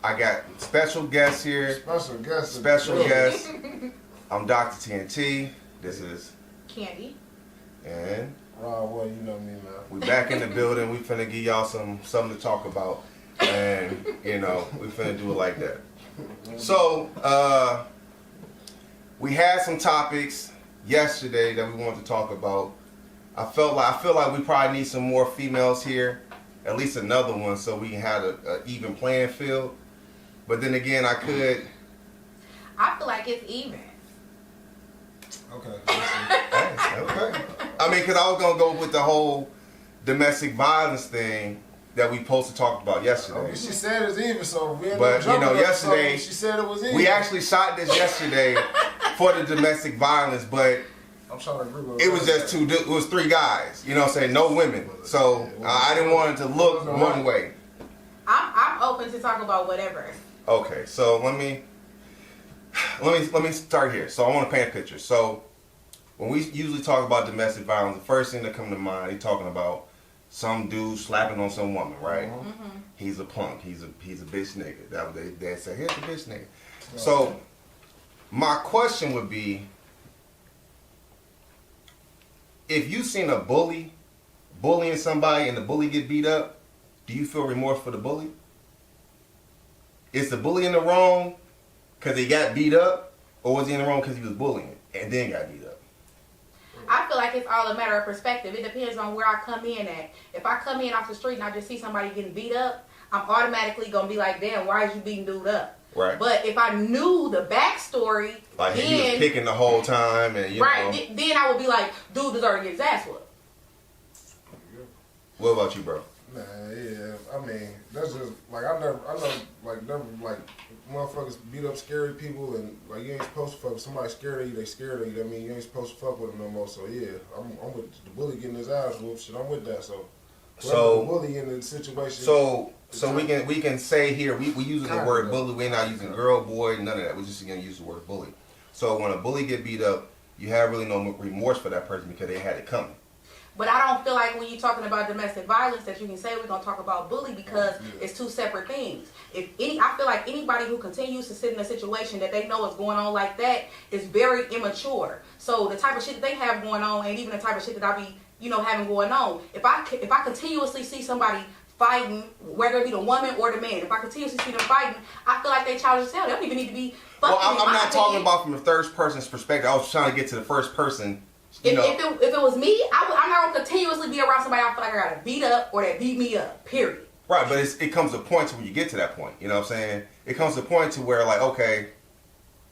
I got special guests here. Special guest. I'm Dr. TNT. This is Candy. And well, you know me, man. We back in the building. We finna give y'all something to talk about. And, we finna do it like that. So, we had some topics yesterday that we wanted to talk about. I feel like we probably need some more females here, at least another one, so we can have an even playing field. But then again, I feel like it's even. Okay. Okay. I mean, because I was gonna go with the whole domestic violence thing that we supposed to talk about yesterday. Okay, she said it's even, so we but yesterday she said it was even. We actually shot this yesterday for the domestic violence, but I'm trying to agree with it was just it was 3 guys. You know what I'm saying? No women. So I didn't want it to look one way. I'm open to talk about whatever. Okay, so let me start here. So I want to paint a picture. So when we usually talk about domestic violence, the first thing that comes to mind, he's talking about some dude slapping on some woman, right? Mm-hmm. He's a punk. He's a bitch nigga. That they say, here's the bitch nigga. So my question would be, if you seen a bullying somebody and the bully get beat up, do you feel remorse for the bully? Is the bully in the wrong because he got beat up, or was he in the wrong because he was bullying and then got beat up? I feel like it's all a matter of perspective. It depends on where I come in at. If I come in off the street and I just see somebody getting beat up, I'm automatically going to be like, damn, why is you beating dude up? Right. But if I knew the backstory, like then, he was picking the whole time, and then I would be like, dude deserves to get his ass whooped. What about you, bro? Nah, yeah. I mean, that's just like I know motherfuckers beat up scary people, and like you ain't supposed to fuck with somebody scared of you. They scared of you. That mean you ain't supposed to fuck with them no more. So yeah, I'm with the bully getting his ass whooped. Shit, I'm with that. So the bully in the situation. So we can say here we using the word bully. We're not using girl, boy, none of that. We're just gonna use the word bully. So when a bully get beat up, you have really no remorse for that person because they had it coming. But I don't feel like when you're talking about domestic violence that you can say we're going to talk about bully because it's 2 separate things. I feel like anybody who continues to sit in a situation that they know is going on like that is very immature. So the type of shit that they have going on and even the type of shit that I be, having going on, if I continuously see somebody fighting, whether it be the woman or the man, if I continuously see them fighting, I feel like they childish as hell. They don't even need to be fucking. Well, I'm not talking about from the third person's perspective. I was trying to get to the first person. If it was me, I'm not going to continuously be around somebody I feel like I got to beat up or that beat me up, period. Right, but it comes to a point to when you get to that point, you know what I'm saying? It comes to a point to where, like, okay,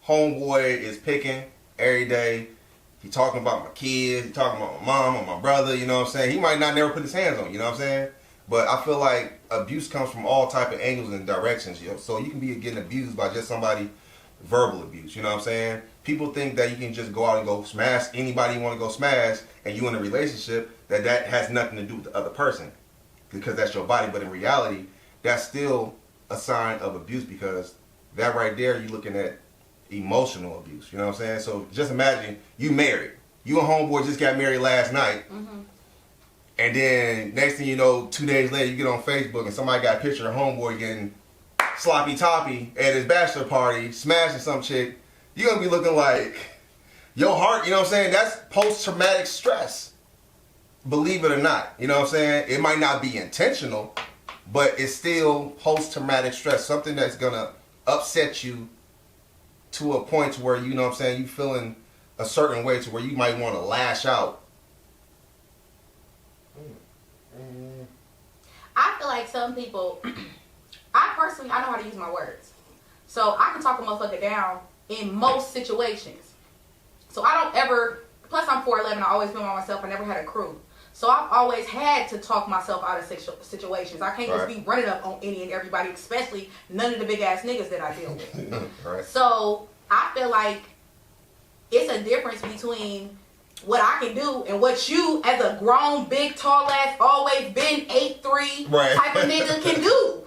homeboy is picking every day. He talking about my kids, he talking about my mom or my brother, you know what I'm saying? He might not never put his hands on, you know what I'm saying? But I feel like abuse comes from all type of angles and directions, so you can be getting abused by just somebody verbal abuse, you know what I'm saying? People think that you can just go out and go smash anybody you want to go smash, and you in a relationship that has nothing to do with the other person because that's your body. But in reality, that's still a sign of abuse because that right there, you're looking at emotional abuse, you know what I'm saying? So just imagine you married. You and homeboy just got married last night, and then next thing you know, 2 days later, you get on Facebook and somebody got a picture of homeboy getting sloppy toppy at his bachelor party, smashing some chick. You're going to be looking like your heart, you know what I'm saying? That's post-traumatic stress. Believe it or not. You know what I'm saying? It might not be intentional, but it's still post-traumatic stress. Something that's going to upset you to a point to where, you know what I'm saying, you feeling a certain way to where you might want to lash out. I feel like some people, I know how to use my words. So I can talk a motherfucker down in most situations. So I don't ever, plus I'm 4'11", I always been by myself, I never had a crew. So I've always had to talk myself out of situations. I can't just be running up on any and everybody, especially none of the big ass niggas that I deal with. So I feel like it's a difference between what I can do and what you as a grown, big, tall ass, always been 8'3" type of nigga can do.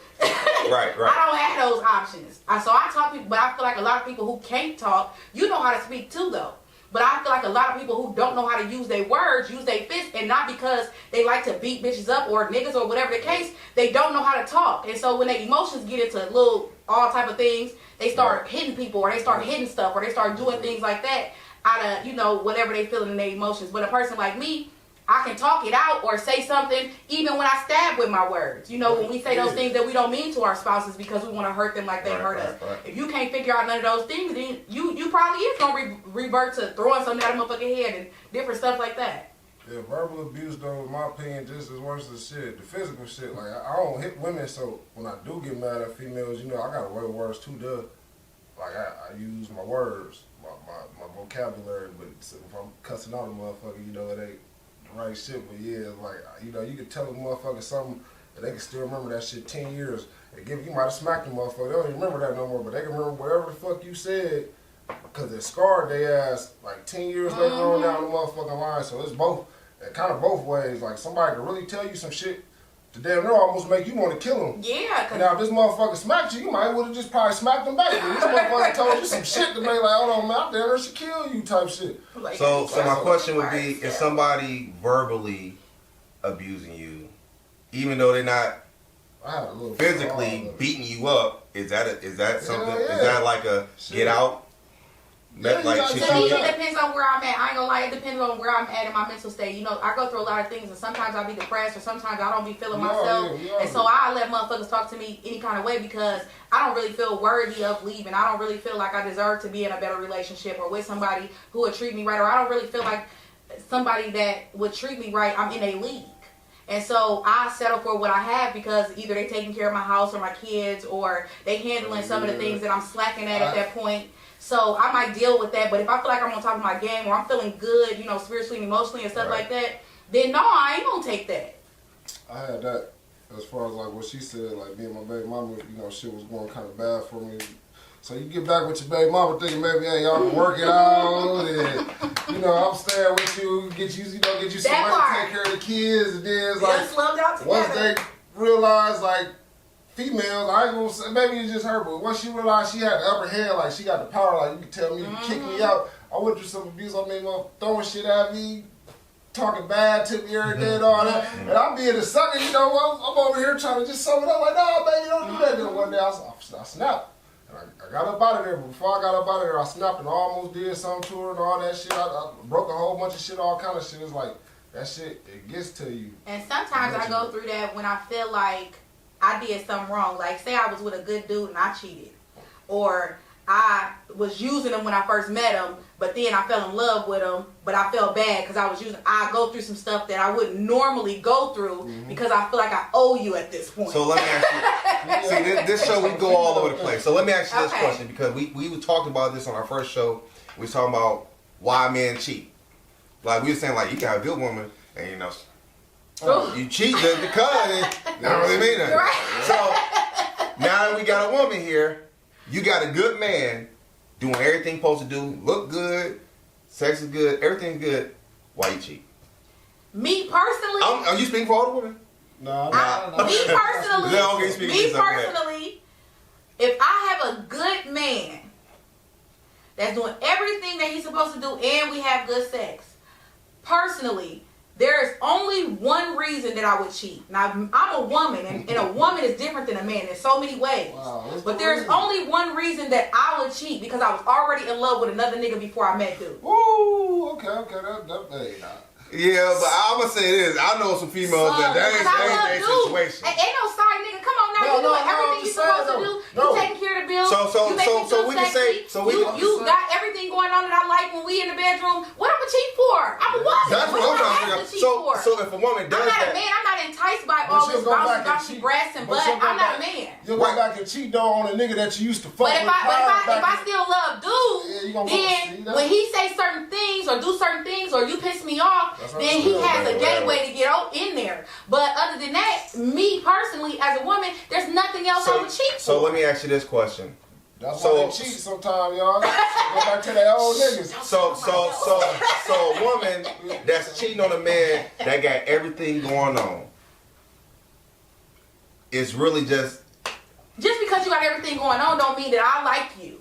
Right. I don't have those options. So I talk people, but I feel like a lot of people who can't talk, you know how to speak too though. But I feel like a lot of people who don't know how to use their words use their fists, and not because they like to beat bitches up or niggas or whatever the case. They don't know how to talk, and so when their emotions get into little all type of things, they start hitting people or they start hitting stuff or they start doing things like that out of, you know, whatever they feeling in their emotions. But a person like me, I can talk it out or say something even when I stab with my words. You know, when we say those things that we don't mean to our spouses because we want to hurt them like they hurt us. Right. If you can't figure out none of those things, then you probably is going to revert to throwing something at a motherfucking head and different stuff like that. Yeah, verbal abuse, though, in my opinion, just as worse as shit. The physical shit, like, I don't hit women, so when I do get mad at females, you know, I got way worse too, duh. Like, I use my words, my vocabulary, but if I'm cussing out a motherfucker, you know, it ain't the right shit. But yeah, like, you know, you can tell a motherfucker something, and they can still remember that shit 10 years. You might have smacked the motherfucker, they don't even remember that no more, but they can remember whatever the fuck you said, because it scarred their ass, like, 10 years later on down the motherfucking line. So it's both, kind of both ways. Like, somebody can really tell you some shit to damn near almost make you want to kill him. Yeah. Now, if this motherfucker smacked you, you might would have just probably smacked him back. But this motherfucker told you some shit to make like, hold on, man, I damn near should kill you type shit. So my question would be, is somebody verbally abusing you, even though they're not physically beating you up, is that something? Yeah. Is that like a get out? Yeah, Like you she To me, gotta- it depends on where I'm at. I ain't gonna lie, it depends on where I'm at in my mental state. You know, I go through a lot of things, and sometimes I be depressed, or sometimes I don't be feeling myself. And so I let motherfuckers talk to me any kind of way because I don't really feel worthy of leaving. I don't really feel like I deserve to be in a better relationship or with somebody who would treat me right, or I don't really feel like somebody that would treat me right, I'm in a league. And so I settle for what I have because either they taking care of my house or my kids, or they handling some of the things that I'm slacking at that point. So I might deal with that, but if I feel like I'm on top of my game or I'm feeling good, you know, spiritually and emotionally and stuff like that, then no, I ain't gonna take that. I had that as far as like what she said, like me and my baby mama, you know, shit was going kind of bad for me. So you get back with your baby mama thinking maybe, hey, y'all can work it out, and you know, I'm staying with you, get you some money to take care of the kids, and then it's like once they realize like females, I ain't gonna say, maybe it's just her, but once she realized she had the upper hand, like she got the power, like you can tell me, you can kick me out. I went through some abuse, I mean, throwing shit at me, talking bad to me every day and all that. And I'm being a sucker, you know, I'm over here trying to just sum it up, like, no, baby, don't do that. Then one day I snapped. And I got up out of there, but before I got up out of there, I snapped and almost did something to her and all that shit. I broke a whole bunch of shit, all kind of shit. It's like, that shit, it gets to you. And sometimes I go through that when I feel like I did something wrong. Like, say I was with a good dude and I cheated. Or I was using him when I first met him, but then I fell in love with him, but I felt bad because I was using. I go through some stuff that I wouldn't normally go through because I feel like I owe you at this point. So let me ask you. See, this show we go all over the place. So let me ask you this question, because we talked about this on our first show. We was talking about why men cheat. Like, we were saying, like, you got a good woman and, you know, you cheat just because it don't really mean nothing. Right. So now that we got a woman here, you got a good man doing everything he's supposed to do, look good, sex is good, everything's good. Why you cheat? Me personally, Are you speaking for all the women? No. me personally, No, okay, speak for yourself, if I have a good man that's doing everything that he's supposed to do and we have good sex, personally, there is only one reason that I would cheat. Now, I'm a woman, and a woman is different than a man in so many ways. Wow, but there's only one reason that I would cheat, because I was already in love with another nigga before I met dude. Ooh, okay, that hey, nah. Yeah, but I'm gonna say this. I know some females that ain't their situation. Ain't no side nigga. Come on now, you doing everything you supposed to do. You taking care of the bills. So you make me feel we can say you got everything going on that I like when we in the bedroom. What I'ma cheat for? I'm a woman. That's what I'm trying to figure out. So if a woman does I'm not a man. I'm not enticed by all this bouncy breasts and butt. I'm not a man. You'll go back and cheat though on a nigga that you used to fuck But with. if I still love dude, then when he say certain things or do certain things or you piss me off, then he has a gateway to get in there. But other than that, me personally as a woman, there's nothing else I would cheat for. So let me ask you this question. That's why they cheat sometimes, y'all. Go back to that old niggas. So a woman that's cheating on a man that got everything going on, it's really just because you got everything going on don't mean that I like you.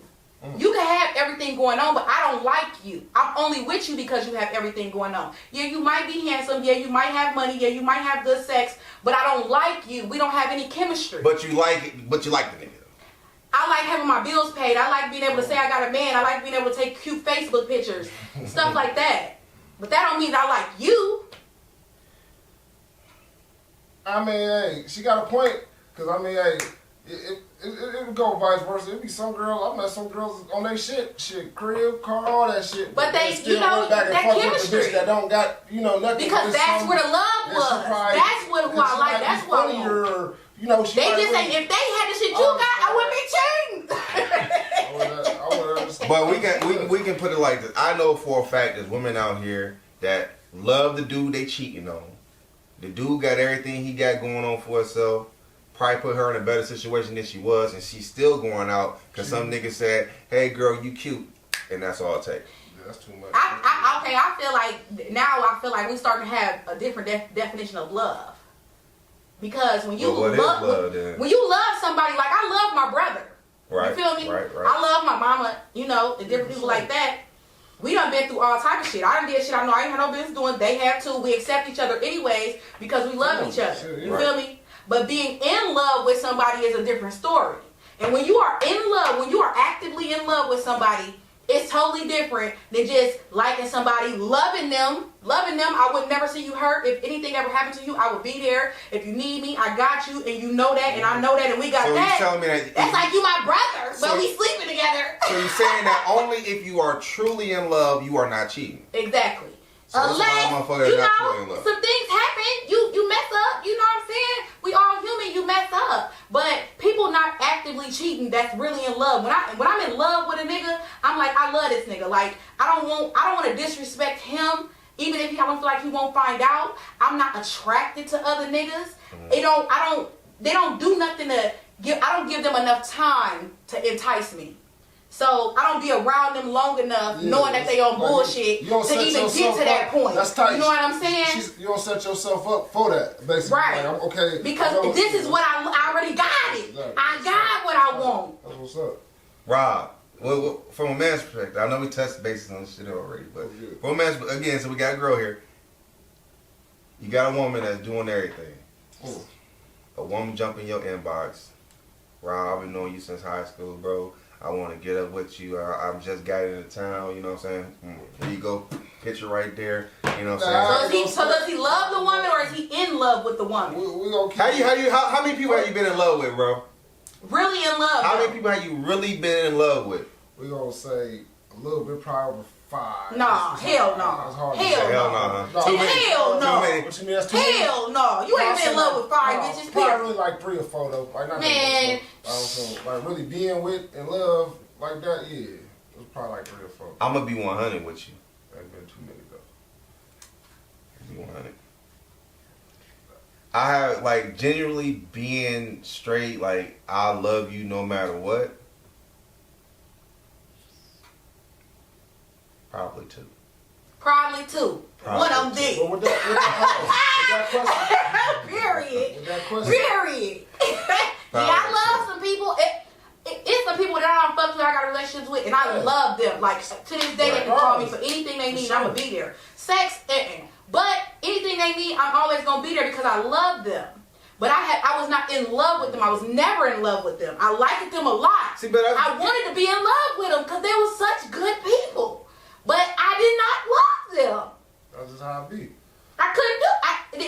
You can have everything going on, but I don't like you. I'm only with you because you have everything going on. Yeah, you might be handsome. Yeah, you might have money. Yeah, you might have good sex, but I don't like you. We don't have any chemistry. But you like it. But you like the nigga. I like having my bills paid. I like being able to say I got a man. I like being able to take cute Facebook pictures, stuff like that. But that don't mean I like you. I mean, hey, she got a point. Cause I mean, hey, it would go vice versa. It be some girls. I met some girls on their shit, crib, car, all that shit. But they, still you know, went back and that fuck with the chemistry. bitch that don't got, nothing. Because that's where the love was. That's what who I like. That's what I want. You know, she They might just really, say if they had the shit you got, I wouldn't be cheating. I would understand. But we can put it like this. I know for a fact there's women out here that love the dude they cheating on. The dude got everything he got going on for himself. Probably put her in a better situation than she was, and she's still going out because some nigga said, "Hey girl, you cute," and that's all it takes. Yeah, that's too much. I feel like we starting to have a different definition of love. Because when you Well, what is love, then? when you love somebody, like I love my brother. Right. You feel me? Right. I love my mama, and different people like that. We done been through all type of shit. I done did shit I know I ain't had no business doing. They have too. We accept each other anyways because we love each other. Shit, You right. feel me? But being in love with somebody is a different story. And when you are in love, when you are actively in love with somebody, it's totally different than just liking somebody, loving them. I would never see you hurt. If anything ever happened to you, I would be there. If you need me, I got you, and you know that, and I know that, and we got So that. you telling me that That's like you my brother, So- but we sleeping together. So you're saying that only if you are truly in love, you are not cheating. Exactly. So that's why Unless, motherfuckers not truly in love. some things happen. You mess up. You know what I'm saying? We all human. You mess up. But people not actively cheating, that's really in love. When I'm in love with a nigga, I'm like, I love this nigga. Like, I don't want to disrespect him. Even if I don't feel like he won't find out. I'm not attracted to other niggas. They don't do nothing I don't give them enough time to entice me. So I don't be around them long enough, knowing that they on bullshit you don't to set even get yourself to that up. point. That's tight. You know what I'm saying? You don't set yourself up for that, basically. Right. Like, I'm okay. Because this is what I already got it. Exactly. I got what I want. That's what's up. Rob, well, from a man's perspective, I know we touched bases on this shit already, but from a man's, again, so we got a girl here. You got a woman that's doing everything. Ooh. A woman jump in your inbox. Rob, I've been knowing you since high school, bro. I want to get up with you. I'm just got into town, you know what I'm saying? Here you go. Picture right there. You know what I'm saying? So does he love the woman or is he in love with the woman? We gonna keep How many people have you been in love with, bro? Really in love. How though. many people have you really been in love with? we gonna say a little bit, probably over 5. Nah, hell no. That's hard to Hell say. Hell no, huh? No. Too many. Hell no. Too many. What you mean? That's too many? Hell no. You ain't been in love with 5 bitches, period. Probably like 3 or 4 though. Like not Man. that much, though. Like really being with and love like that, yeah. It was probably like 3 or 4. I'm going to be 100 with you. Ain't been too many though. Be 100. I have, like, genuinely being straight, like, I love you no matter what. Probably 2. Probably 2. Probably One of them But did. with that question, Period. with that question, Period. Yeah, I love some people. It's some people that I don't fuck with, I got relationships with, and I love them. Like, to this day, they can call me for anything they need, I'm going to be there. Sex, but anything they need, I'm always going to be there because I love them. But I was not in love with them. I was never in love with them. I liked them a lot. See, but I wanted to be in love with them because they were such good people. But I did not love them. that's just how it be. I couldn't do it.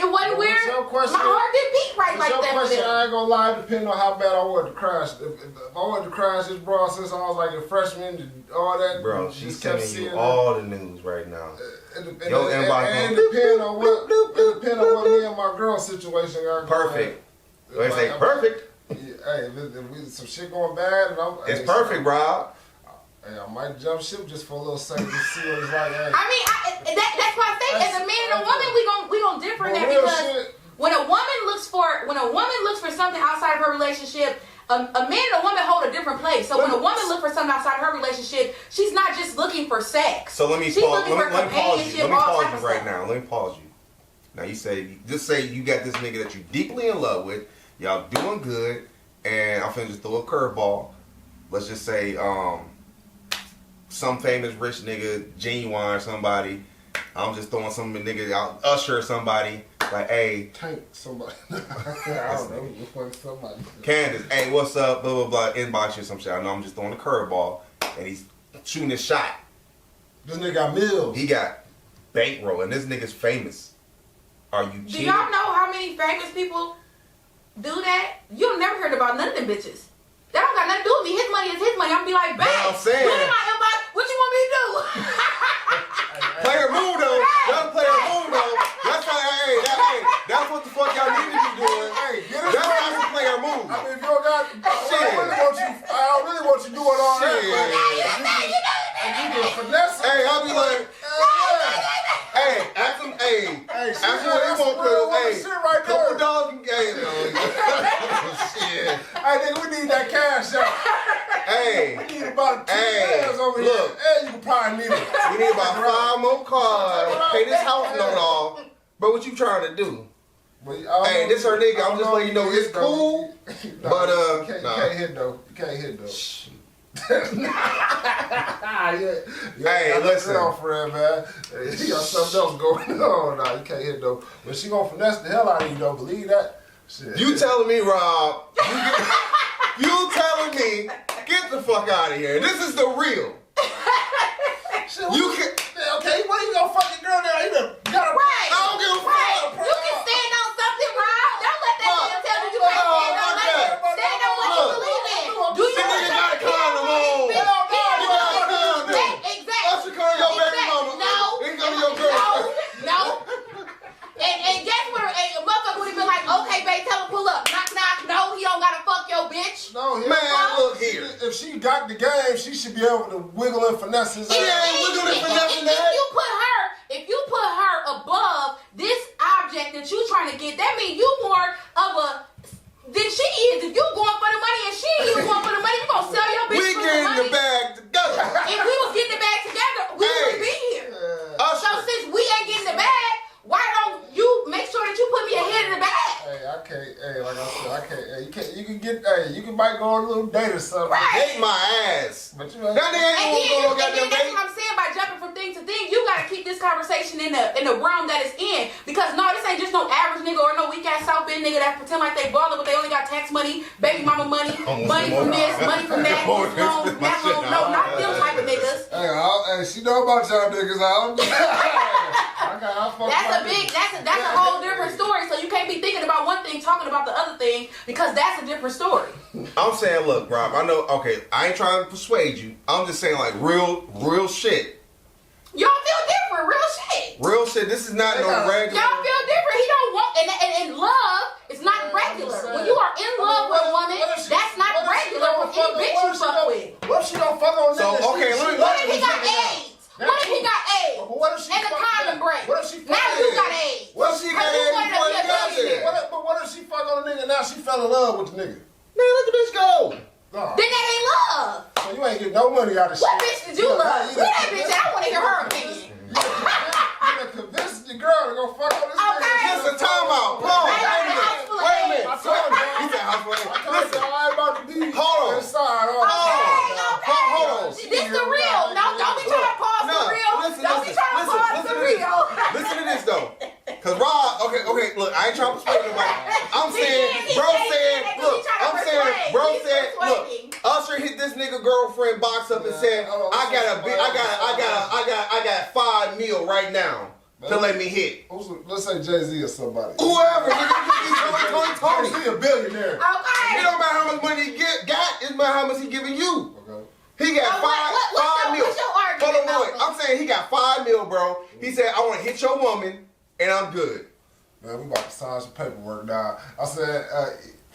It wasn't Well, where what's your question? my heart didn't beat right It's like your that for question, them. I ain't gonna lie, depending on how bad I wanted to crash. If I wanted to crash this bro since I was like a freshman, all that. Bro, just she's kept telling you seeing all the news right now. it. Yo, inbox And going, it depends on what me and my girl situation got going. Perfect. They Like, say perfect. Yeah, hey, if some shit going bad, and It's perfect, bro. Hey, I might jump ship just for a little second to see what it's like. Hey. I mean, that's why I say, as a man and a woman, we gonna differ in But that real because shit, when a woman looks for something outside of her relationship, a man and a woman hold a different place. So when a woman looks for something outside of her relationship, she's not just looking for sex. So let me She's pause. looking for Let me pause you. companionship, Let me all pause type you of right stuff. now. Let me pause you. Now you say you got this nigga that you deeply in love with. Y'all doing good, and I'm finna just throw a curveball. Let's just say some famous rich nigga, Genuine or somebody. I'm just throwing some nigga out, Usher or somebody. Like, hey, Tank somebody. I don't know. Fuck somebody. Candace, hey, what's up? Blah, blah, blah. Inbox you or some shit. I know I'm just throwing a curveball. And he's shooting his shot. This nigga got mills. He got bankroll. And this nigga's famous. Are you Do cheating? y'all know how many famous people do that? You'll never heard about none of them bitches. That don't got nothing to do with me. His money is his money. I'm gonna be like, babe, But I'm saying- look at my inbox. What you want me to do? Player move though. That's player move though. That's why, that's what the fuck y'all need to be doing. Hey, get That's us not a player move. I mean, if you don't got, Shit. I don't really want you doing all that. Shit. But you can finesse it. Hey, I'll be like, hey, ask him, hey, Hey, ask him what he want to, hey, shit right couple there. dollars and shit. Hey, nigga, we need that cash out. Hey, We need about 2 Hey, bands over look. here. Hey, you can probably need it. we need about 5 more cars. Pay this house note off. But what you trying to do? But I don't Hey, know- this her nigga. I I'm don't just know letting you know if it's it is, cool. though. But, you can't, nah. you can't hit though. You can't hit though. Yeah, Hey, got listen. that girlfriend, man. Hey, you got something else going on. Nah, you can't hit though. But she gonna finesse the hell out of you, don't believe that? Shit. You telling me, Rob, you telling me, get the fuck out of here. This is the real. Shit, You what- can, Okay, what you gonna fuck your girl down? You done got a Right. I don't give a fuck. Right. You can stand on something, Rob. Don't let that Fuck. nigga tell you you can't No, stand on fuck nothing. that. Stand on what you Look. believe in. Do you That nigga want got a your condom on. bitch? Hell no, you got a condom. Exactly. Usher call your baby mama. No. He go to your girl. No. And guess what? A motherfucker would have been like, okay, babe, tell him pull up. Knock, knock. No, he don't gotta fuck your bitch. No, hell Man, no. look here. If she got the game, she should be able to wiggle and finesse his Yeah, ass. we're gonna If- finesse if- that. If you put her above this object that you trying to get, that means you more of a than she is. If you going for the money and she is going for the money, you gonna sell your bitch We for the getting money. the bag together. If we was getting the bag together, we Hey. would be here. Yeah. So Usher. since we ain't getting the bag, why don't you make sure that you put me ahead of the bag? Hey, I can't. Hey, like I said, I can't. Hey, you can't. You can get. Hey, you can might go on a little date or something. Right. Hate my ass. But you ain't. That nigga And ain't then, gonna go no and goddamn then that's date. what I'm saying by jumping from thing to thing. You gotta keep this conversation in the realm that it's in, because no, this ain't just no average nigga or no weak ass South Bend nigga that pretend like they ballin', but they only got tax money, baby mama money, money from this, money from that, this loan, that loan. No, not them type of niggas. Hey, hey, she know about y'all niggas. That's a whole different story. So you can't be thinking about one thing, talking about the other thing, because that's a different story. I'm saying, look, Rob, I know, okay, I ain't trying to persuade you. I'm just saying, like, real shit. Y'all feel different, real shit. Real shit. This is not no regular. Y'all feel different. He don't want, and love is not regular. When you are in love with a woman, that's not regular with any bitch you fuck with. What if she don't fuck on So, niggas? okay, let me- What if he got AIDS? What if he got AIDS? What if she And the fuck- condom break? What if she fuck- Now you got AIDS. What if she got Cause you AIDS wanted to before be he a got millionaire. there? But what if she fuck on a nigga now she fell in love with the nigga? Man, let the bitch go. Nah. Then that ain't love. So you ain't get no money out of shit. What bitch did you love? Where that bitch at? I want to hear her opinion. You done convinced your girl to go fuck on this Okay. nigga. Listen, time out. Pause. Right, Wait a minute. house full of Wait a AIDS. minute. I told you. He said house full of AIDS. I told Listen. y'all I ain't about to be Hold on. inside all Okay. Hold on. This the real. No, don't be trying to pause No, the real. listen, Don't be trying to pause the to this. real. Listen to this though. Cause Rob, okay, look, I ain't trying to persuade nobody. I'm He saying, is, bro he said, is, he look, trying to I'm saying, persuade. bro He's said, look, persuading. Usher hit this nigga girlfriend box up and Yeah, said, hold on, I got $5 million right now to let me hit. Let's say Jay-Z or somebody. Whoever, nigga, Tony. He a billionaire. It Okay. don't matter how much money he got, it's matter how much he giving you. Okay. He got So five mil. what's your argument Hold on, wait. about I'm saying he got 5 mil, bro. He said, I want to hit your woman, and I'm good. Man, we about to sign some paperwork now. I said,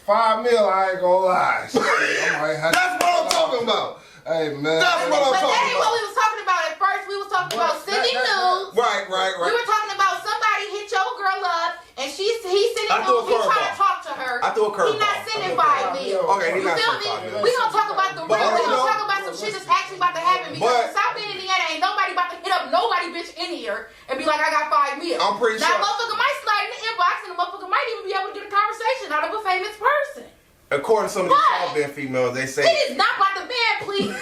$5 million, I ain't gonna lie. Shit, I might have That's what I'm talking about. Hey, man. That's what I'm But that talking ain't what about. we was talking about at first. We was talking about sending nudes. Right. We were talking about somebody hit your girl up, and he's sending I threw a nudes. He's trying to curveball. talk to her. I threw a curveball. He's not sending 5 mil. Okay, he's You not feel sending me? 5 mil. We gonna talk about the But real. We you know- gonna talk about some shit that's actually about to happen, because But- in South Bend, Indiana, ain't nobody about to hit up nobody bitch in here and be like, I got 5 mil. I'm pretty now, sure- motherfucker might slide in the inbox, and the motherfucker might even be able to get a conversation out of a famous person. According to some of these What? South Bend females, they say It is not about the man, please.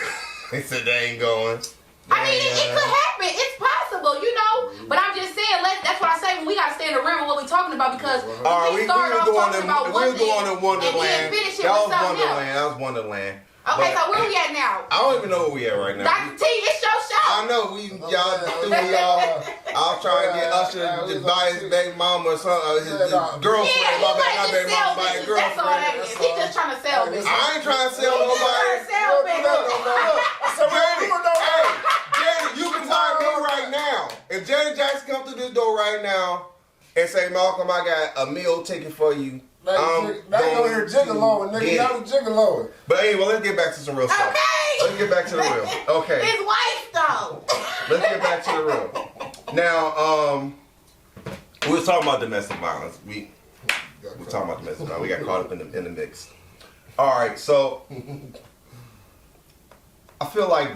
they said they ain't going. I mean, it could happen. It's possible, you know. But I'm just saying, that's what I say. When we gotta stay in the rim with what we're talking about because we start off talking about one thing to Wonderland. and then finish it That with was something Wonderland. else. That was Wonderland. Okay, But so where we at now? I don't even know where we at right now. Dr. T, it's your show. I know y'all threw me off. I was trying to get Usher to buy his baby mama or something, his girlfriend. Yeah, he My might baby just sell mama buy a bitches. That's all that girlfriend. is. He just trying to sell bitches. I ain't trying to sell He just nobody. trying to sell bitches. Janet, you can hire me right now. If Janet Jackson come through this door right now and say, Malcolm, I got a meal ticket for you. Now you gonna hear Gigolo, nigga. Now we Gigolo. But anyway, let's get back to some real stuff. Okay. Let's get back to the real. Okay. His wife, though. Let's get back to the real. Now, we was talking about domestic violence. We talking about domestic violence. We got caught up in the mix. All right, so I feel like